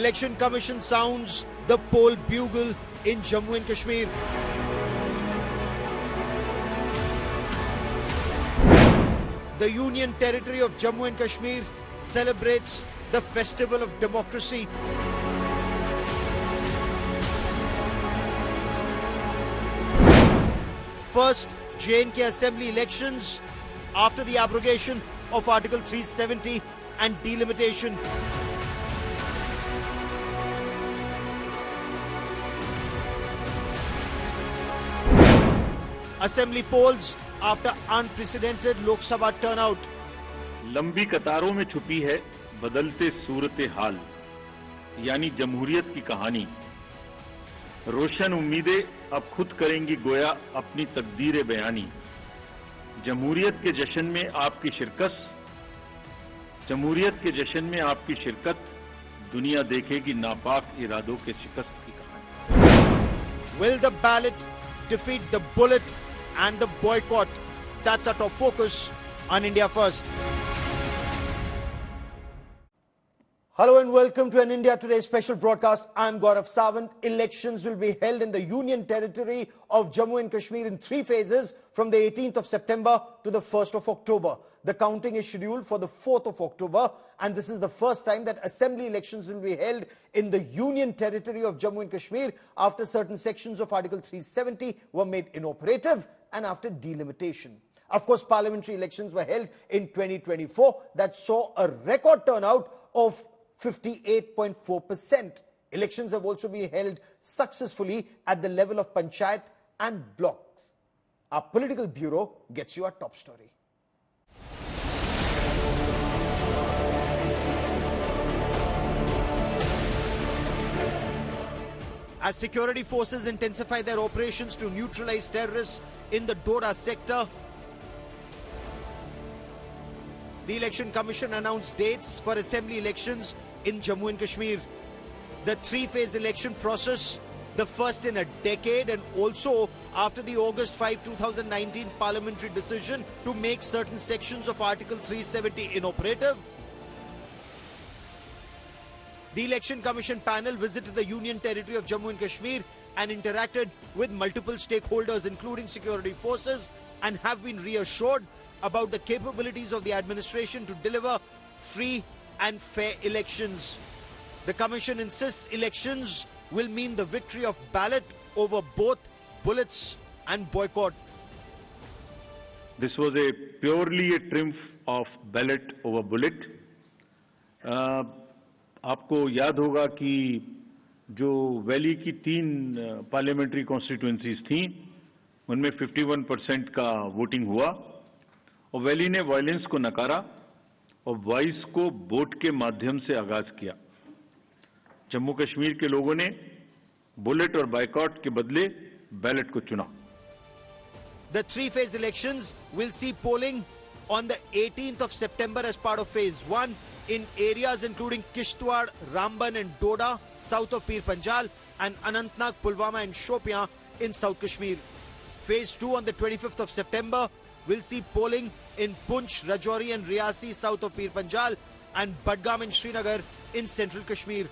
Election Commission sounds the poll bugle in Jammu and Kashmir. The Union Territory of Jammu and Kashmir celebrates the festival of democracy. First J&K Assembly elections after the abrogation of Article 370 and delimitation. Assembly polls after unprecedented Lok Sabha turnout. लंबी कतारों में छुपी है बदलते सूरत हाल, यानी जमहूरियत की कहानी। रोशन उम्मीदें अब खुद करेंगी गोया अपनी तकदीर बयानी। जमहूरियत के जश्न में आपकी शिरकत, जमहूरियत के जश्न में आपकी शिरकत, दुनिया देखेगी नापाक इरादों के शिकस्त की कहानी। Will the ballot defeat the bullet and the boycott? That's our top focus on India First. Hello and welcome to an India Today special broadcast. I'm Gaurav Sawant. Elections will be held in the Union Territory of Jammu and Kashmir in 3 phases from the 18th of September to the 1st of October. The counting is scheduled for the 4th of October, and this is the first time that assembly elections will be held in the Union Territory of Jammu and Kashmir after certain sections of Article 370 were made inoperative and after delimitation. Of course, parliamentary elections were held in 2024 that saw a record turnout of 58.4%. Elections have also been held successfully at the level of panchayat and blocks. Our political bureau gets you our top story. As security forces intensify their operations to neutralize terrorists in the Doda sector, the Election Commission announced dates for assembly elections in Jammu and Kashmir. The 3-phase election process, the first in a decade, and also after the August 5, 2019 parliamentary decision to make certain sections of Article 370 inoperative. The Election Commission panel visited the Union Territory of Jammu and Kashmir and interacted with multiple stakeholders, including security forces, and have been reassured about the capabilities of the administration to deliver free and fair elections. The Commission insists elections will mean the victory of ballot over both bullets and boycott. This was purely a triumph of ballot over bullet. आपको याद होगा कि जो valley की 3 parliamentary constituencies थी, उनमें 51% का voting हुआ और वैली ने वायलेंस को नकारा और 22 को वोट के माध्यम से आगाज किया। जम्मू कश्मीर के लोगों ने बुलेट और बायकॉट के बदले बैलेट को चुना। The 3-phase elections will see polling on the 18th of September as part of phase 1 in areas including Kishtwar, Ramban and Doda, south of Pir Panjal, and Anantnag, Pulwama and Shopian in South Kashmir. Phase 2 on the 25th of September will see polling in Punch, Rajouri and Riyasi, south of Pir Panjal, and Budgam and Srinagar in central Kashmir.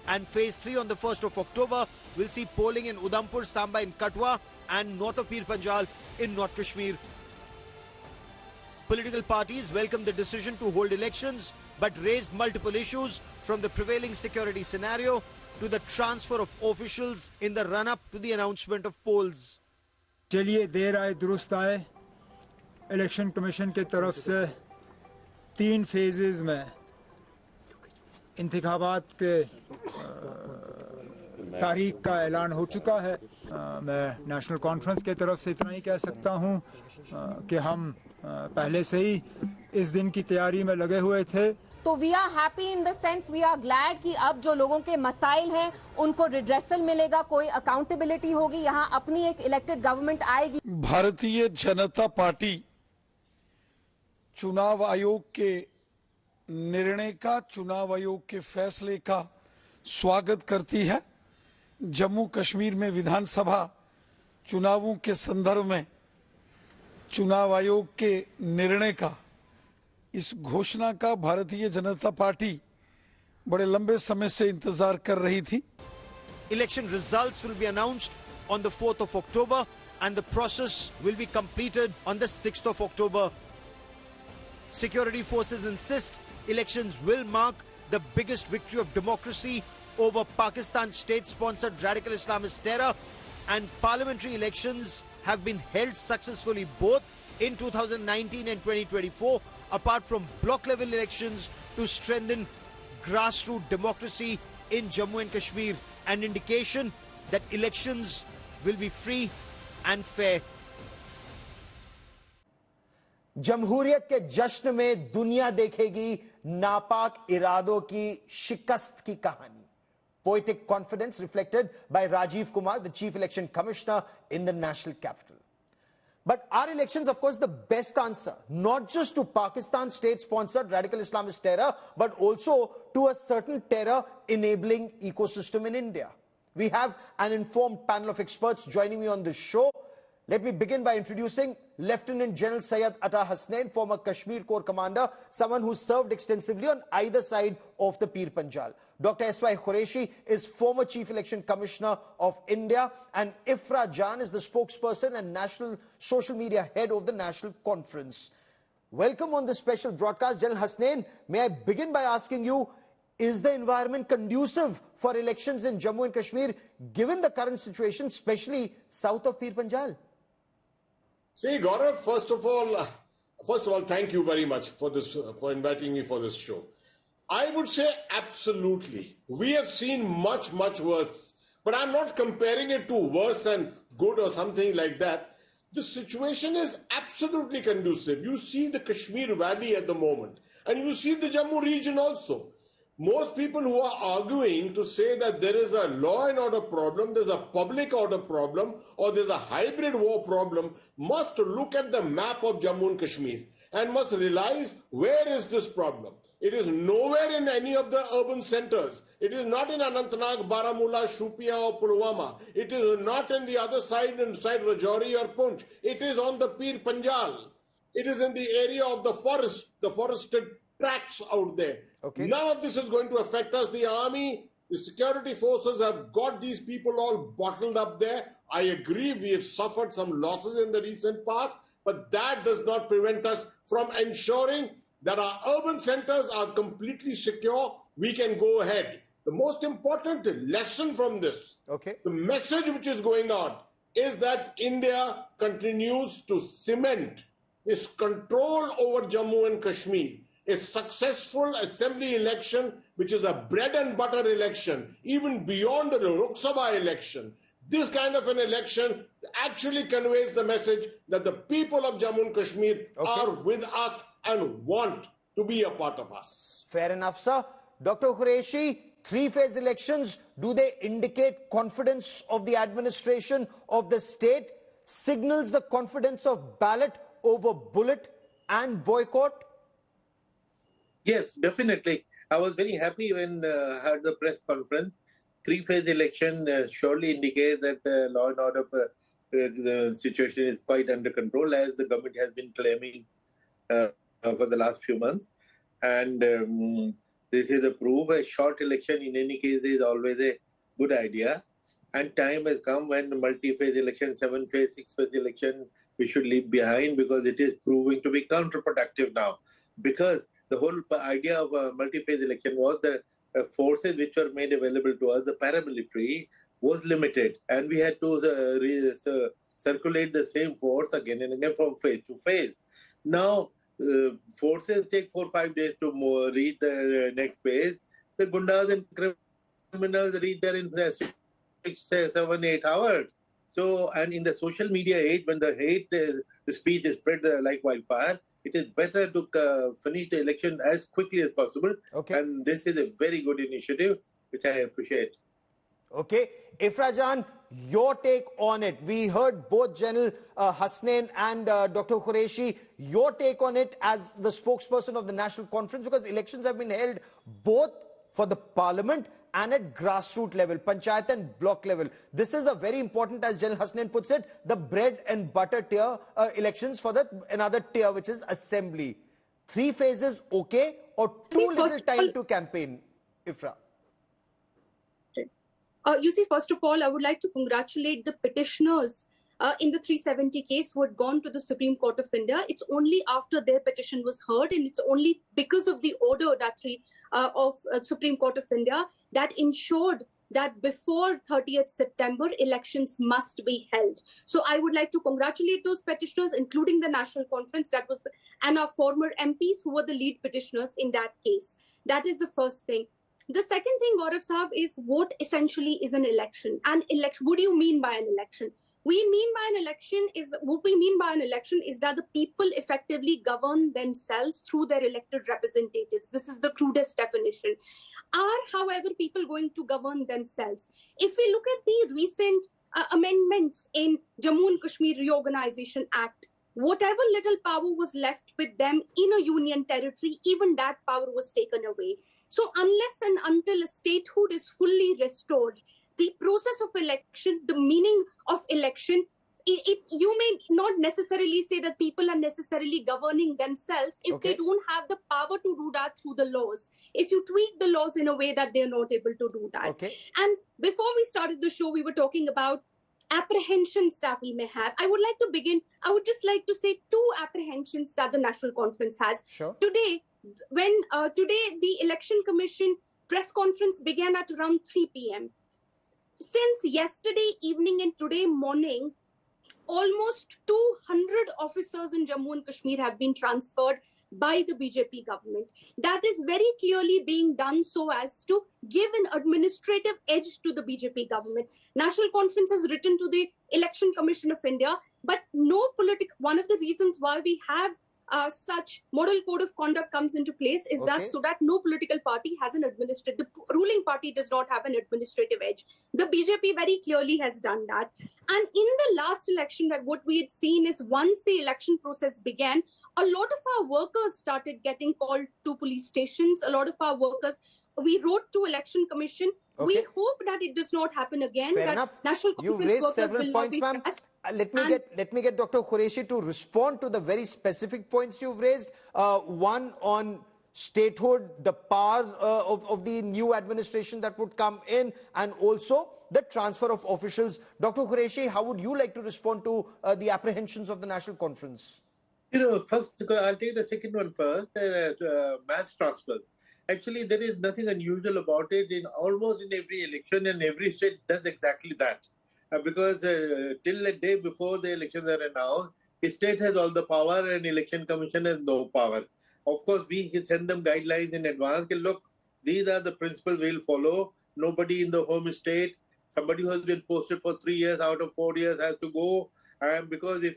And phase 3 on the 1st of October will see polling in Udhampur, Samba and Katwa, and north of Pir Panjal in North Kashmir. Political parties welcomed the decision to hold elections, but raised multiple issues from the prevailing security scenario to the transfer of officials in the run-up to the announcement of polls. चलिए देर आए दुरुस्त आए। Election commission की तरफ से 3 phases में इंतखाबात के तारीख का ऐलान हो चुका है। मैं नेशनल कॉन्फ्रेंस की तरफ से इतना ही कह सकता हूं कि हम पहले से ही इस दिन की तैयारी में लगे हुए थे। तो we are happy in the sense we are glad कि अब जो लोगों के मसाइल हैं उनको रिड्रेसल मिलेगा, कोई अकाउंटेबिलिटी होगी, यहाँ अपनी एक इलेक्टेड गवर्नमेंट आएगी। भारतीय जनता पार्टी चुनाव आयोग के निर्णय का, चुनाव आयोग के फैसले का स्वागत करती है। जम्मू कश्मीर में विधानसभा चुनावों के संदर्भ में चुनाव आयोग के निर्णय का, इस घोषणा का भारतीय जनता पार्टी बड़े लंबे समय से इंतजार कर रही थी। Election results will be announced on the 4th of October and the process will be completed on the 6th of October. Security forces insist elections will mark the biggest victory of democracy over Pakistan's state-sponsored radical Islamist terror, and parliamentary elections have been held successfully both in 2019 and 2024, apart from block-level elections to strengthen grassroots democracy in Jammu and Kashmir, an indication that elections will be free and fair. जमहूरियत के जश्न में दुनिया देखेगी नापाक इरादों की शिकस्त की कहानी. Poetic confidence reflected by Rajiv Kumar, the Chief Election Commissioner in the national capital. But are elections, of course, the best answer, not just to Pakistan's state-sponsored radical Islamist terror, but also to a certain terror-enabling ecosystem in India? We have an informed panel of experts joining me on this show. Let me begin by introducing Lieutenant General Syed Ata Hasnain, former Kashmir Corps commander, someone who served extensively on either side of the Pir Panjal. Dr. S.Y. Qureshi is former Chief Election Commissioner of India, and Ifra Jan is the spokesperson and national social media head of the National Conference. Welcome on this special broadcast. General Hasnain, may I begin by asking you, is the environment conducive for elections in Jammu and Kashmir, given the current situation, especially south of Pir Panjal? See, Gaurav, first of all, thank you very much for this, for inviting me for this show. I would say absolutely. We have seen much, much worse, but I'm not comparing it to worse and good or something like that. The situation is absolutely conducive. You see the Kashmir Valley at the moment, and you see the Jammu region also. Most people who are arguing to say that there is a law and order problem, there's a public order problem, or there's a hybrid war problem, must look at the map of Jammu and Kashmir and must realize where is this problem. It is nowhere in any of the urban centers. It is not in Anantnag, Baramulla, Shupia or Pulwama. It is not in the other side, inside Rajouri or Punch. It is on the Pir Panjal. It is in the area of the forest, the forested tracts out there. Okay. None of this is going to affect us. The army, the security forces have got these people all bottled up there. I agree, we have suffered some losses in the recent past, but that does not prevent us from ensuring that our urban centers are completely secure. We can go ahead. The most important lesson from this, the message which is going on, is that India continues to cement its control over Jammu and Kashmir. A successful assembly election, which is a bread and butter election, even beyond the Lok Sabha election. This kind of an election actually conveys the message that the people of Jammu and Kashmir are with us and want to be a part of us. Fair enough, sir. Dr. Qureshi, three-phase elections, do they indicate confidence of the administration of the state? Signals the confidence of ballot over bullet and boycott? Yes, definitely. I was very happy when I heard the press conference. Three-phase election surely indicates that the law and order the situation is quite under control, as the government has been claiming for the last few months. And this is a proof. A short election, in any case, is always a good idea. And time has come when multi-phase election, seven-phase, six-phase election, we should leave behind, because it is proving to be counterproductive now. Because the whole idea of a multi-phase election was that forces which were made available to us, the paramilitary, was limited. And we had to circulate the same force again and again from phase to phase. Now, forces take 4 or 5 days to reach the next phase. The gundas and criminals reach there in 6, 7, 8 hours. So, and in the social media age, when the hate speech is spread like wildfire, it is better to finish the election as quickly as possible. And this is a very good initiative, which I appreciate. Okay. Ifra Jan, your take on it. We heard both General Hasnain and Dr. Qureshi, your take on it as the spokesperson of the National Conference, because elections have been held both for the parliament and at grassroots level, panchayat and block level. This is a very important, as General Hasnain puts it, the bread and butter tier elections for the another tier, which is assembly. 3 phases, okay, or too little time to campaign? Ifra. You see, first of all, I would like to congratulate the petitioners in the 370 case who had gone to the Supreme Court of India. It's only after their petition was heard, and it's only because of the order that Supreme Court of India that ensured that before 30th September, elections must be held. So I would like to congratulate those petitioners, including the National Conference and our former MPs who were the lead petitioners in that case. That is the first thing. The second thing, Gaurav Sahab, is what essentially is an election. What do you mean by an election? What we mean by an election is that the people effectively govern themselves through their elected representatives. This is the crudest definition. Are, however, people going to govern themselves? If we look at the recent amendments in Jammu and Kashmir Reorganization Act, whatever little power was left with them in a union territory, even that power was taken away. So unless and until a statehood is fully restored, the process of election, the meaning of election, you may not necessarily say that people are necessarily governing themselves if they don't have the power to do that through the laws. If you tweak the laws in a way that they're not able to do that. And before we started the show, we were talking about apprehensions that we may have. I would just like to say two apprehensions that the National Conference has. Today, the Election Commission press conference began at around 3 p.m. Since yesterday evening and today morning, almost 200 officers in Jammu and Kashmir have been transferred by the BJP government. That is very clearly being done so as to give an administrative edge to the BJP government. National Conference has written to the Election Commission of India, but one of the reasons why we have such model code of conduct comes into place is that so that no political party has the ruling party does not have an administrative edge. The BJP very clearly has done that. And in the last election, that what we had seen is once the election process began, a lot of our workers started getting called to police stations. A lot of our workers, we wrote to Election Commission. We hope that it does not happen again. Fair that enough. National You've Conference raised workers several will points, not ma'am. be Let me get Dr. Qureshi to respond to the very specific points you've raised. One on statehood, the power of the new administration that would come in, and also the transfer of officials. Dr. Qureshi, how would you like to respond to the apprehensions of the National Conference? First, I'll take the second one first, mass transfer. Actually, there is nothing unusual about it. Almost in every election, and every state does exactly that. Because till the day before the elections are announced, the state has all the power and Election Commission has no power. Of course, we send them guidelines in advance. Look, these are the principles we'll follow. Nobody in the home state, somebody who has been posted for 3 years out of 4 years has to go. Because if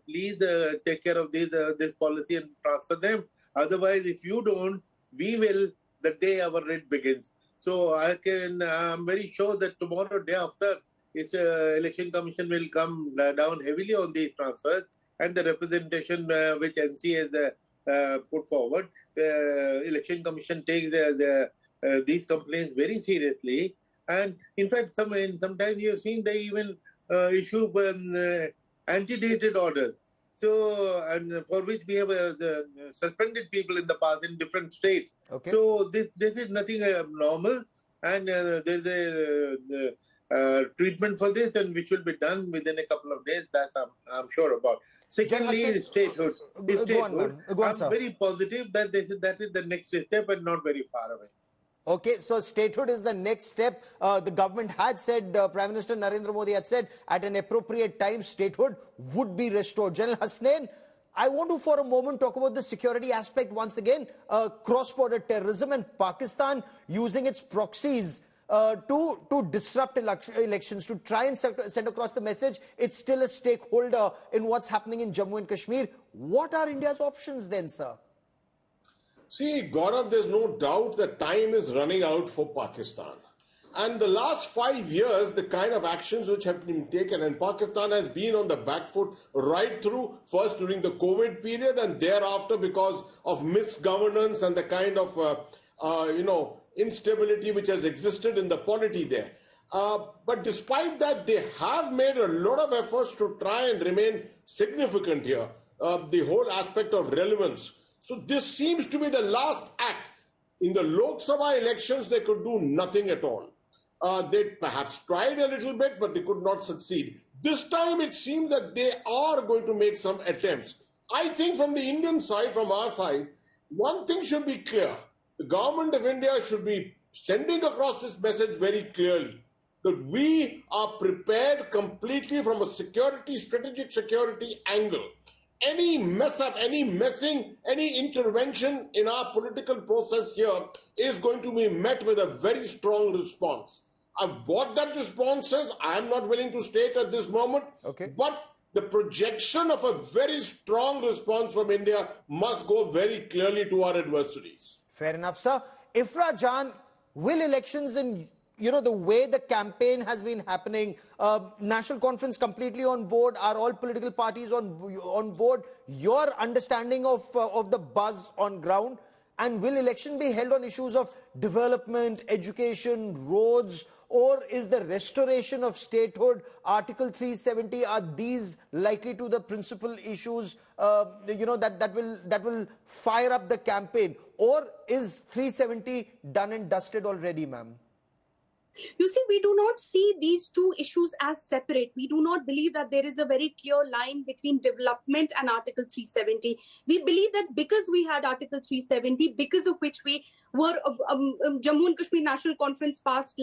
please take care of this policy and transfer them. Otherwise, if you don't, we will the day our raid begins. So I'm very sure that tomorrow, day after, Election Commission will come down heavily on these transfers, and the representation which NC has put forward, Election Commission takes these complaints very seriously. And in fact, sometimes you have seen they even issue antidated orders. So, and for which we have suspended people in the past in different states. So this is nothing abnormal, and there's a treatment for this, and which will be done within a couple of days. That I'm sure about. Secondly, statehood. I'm very positive that that is the next step and not very far away. Okay, so statehood is the next step. The government had said, Prime Minister Narendra Modi had said, at an appropriate time, statehood would be restored. General Hasnain, I want to for a moment talk about the security aspect once again. Cross-border terrorism and Pakistan using its proxies to disrupt elections, to try and send across the message it's still a stakeholder in what's happening in Jammu and Kashmir. What are India's options then, sir? See, Gaurav, there's no doubt that time is running out for Pakistan. And the last 5 years, the kind of actions which have been taken, and Pakistan has been on the back foot right through, first during the COVID period and thereafter because of misgovernance and the kind of, instability which has existed in the polity there. But despite that, they have made a lot of efforts to try and remain significant here, the whole aspect of relevance. So this seems to be the last act. In the Lok Sabha elections, they could do nothing at all. They perhaps tried a little bit, but they could not succeed. This time, it seemed that they are going to make some attempts. I think from the Indian side, from our side, one thing should be clear. The government of India should be sending across this message very clearly, that we are prepared completely from a strategic security angle. Any mess up, any messing, any intervention in our political process here is going to be met with a very strong response. What that response is, I am not willing to state at this moment. Okay. But the projection of a very strong response from India must go very clearly to our adversaries. Fair enough, sir. Ifra Jan, will elections in, the way the campaign has been happening, National Conference completely on board, are all political parties on board? Your understanding of the buzz on ground? And will election be held on issues of development, education, roads, or is the restoration of statehood, Article 370, are these likely to the principal issues that will fire up the campaign? Or is 370 done and dusted already, ma'am? You see, we do not see these two issues as separate. We do not believe that there is a very clear line between development and Article 370. We believe that because we had Article 370, because of which we were, Jammu and Kashmir National Conference passed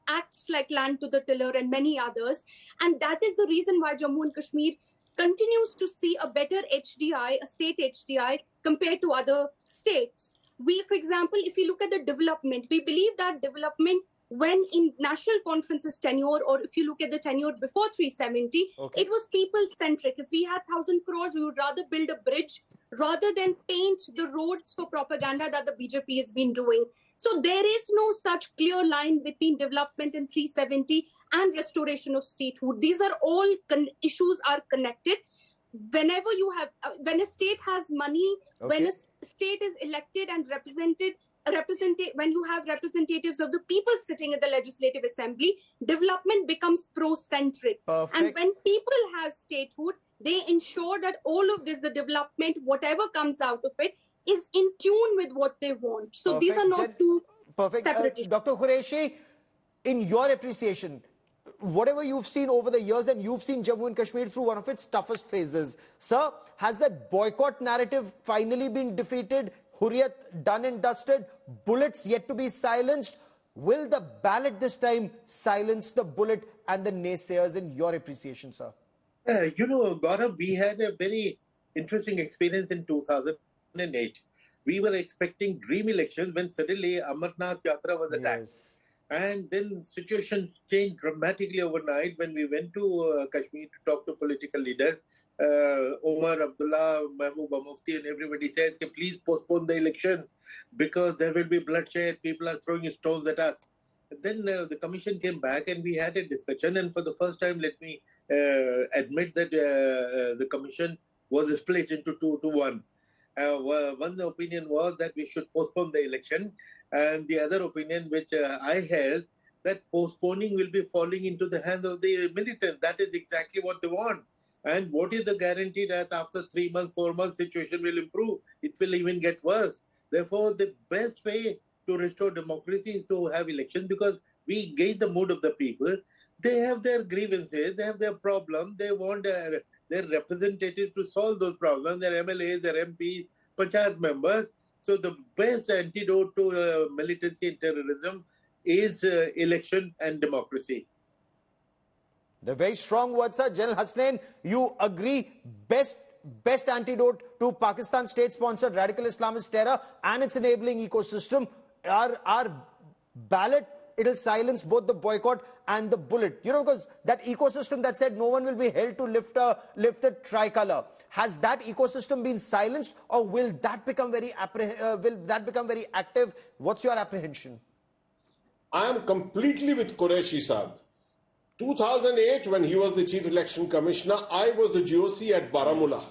acts like land to the tiller and many others. And that is the reason why Jammu and Kashmir continues to see a better HDI, a state HDI, compared to other states. We, for example, if you look at the development, we believe that development, when in National Conference's tenure, or if you look at the tenure before 370, okay, it was people-centric. If we had 1,000 crores, we would rather build a bridge rather than paint the roads for propaganda that the BJP has been doing. So there is no such clear line between development and 370 and restoration of statehood. These are all issues are connected. Whenever you have, when a state has money, when a state is elected and when you have representatives of the people sitting at the Legislative Assembly, development becomes pro-centric. And when people have statehood, they ensure that all of this, the development, whatever comes out of it, is in tune with what they want. So these are not two separate issues. Dr. Qureshi, in your appreciation, whatever you've seen over the years, and you've seen Jammu and Kashmir through one of its toughest phases, sir, has that boycott narrative finally been defeated? Hurriyat done and dusted? Bullets yet to be silenced? Will the ballot this time silence the bullet and the naysayers, in your appreciation, sir? Gaurav, we had a very interesting experience in 2008. We were expecting dream elections when suddenly Amarnath Yatra was attacked. Yes. And then situation changed dramatically overnight when we went to Kashmir to talk to political leaders. Omar Abdullah, Mahbooba Mufti, and everybody says, please postpone the election because there will be bloodshed. People are throwing stones at us. Then the commission came back and we had a discussion. And for the first time, let me admit that the commission was split into 2 to 1. One opinion was that we should postpone the election. And the other opinion, which I held, that postponing will be falling into the hands of the militants. That is exactly what they want. And what is the guarantee that after 3 months, 4 months, situation will improve? It will even get worse. Therefore, the best way to restore democracy is to have elections, because we gauge the mood of the people. They have their grievances, they have their problems. They want their representatives to solve those problems, their MLAs, their MPs, panchayat members. So the best antidote to militancy and terrorism is election and democracy. The very strong words, sir. General Hasnain, you agree best antidote to Pakistan state-sponsored radical Islamist terror and its enabling ecosystem, our ballot, it'll silence both the boycott and the bullet. Because that ecosystem that said no one will be held to lift the tricolor, has that ecosystem been silenced, or will that become very active? What's your apprehension? I am completely with Qureshi Saab. 2008, when he was the Chief Election Commissioner, I was the GOC at Baramulla.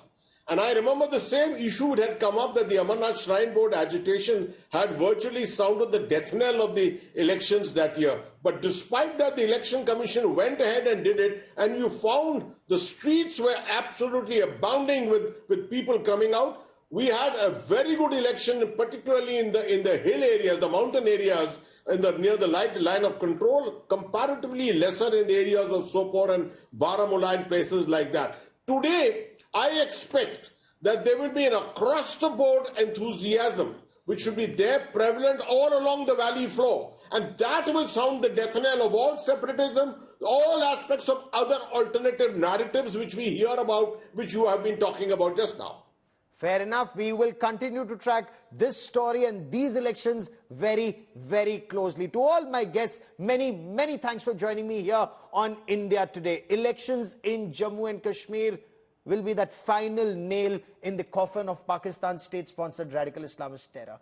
And I remember the same issue had come up, that the Amarnath Shrine Board agitation had virtually sounded the death knell of the elections that year. But despite that, the Election Commission went ahead and did it, and you found the streets were absolutely abounding with people coming out. We had a very good election, particularly in the hill areas, the mountain areas, near the line of control, comparatively lesser in the areas of Sopore and Baramulla and places like that. Today, I expect that there will be an across-the-board enthusiasm which should be there prevalent all along the valley floor. And that will sound the death knell of all separatism, all aspects of other alternative narratives which we hear about, which you have been talking about just now. Fair enough. We will continue to track this story and these elections very, very closely. To all my guests, many, many thanks for joining me here on India Today. Elections in Jammu and Kashmir will be that final nail in the coffin of Pakistan's state-sponsored radical Islamist terror.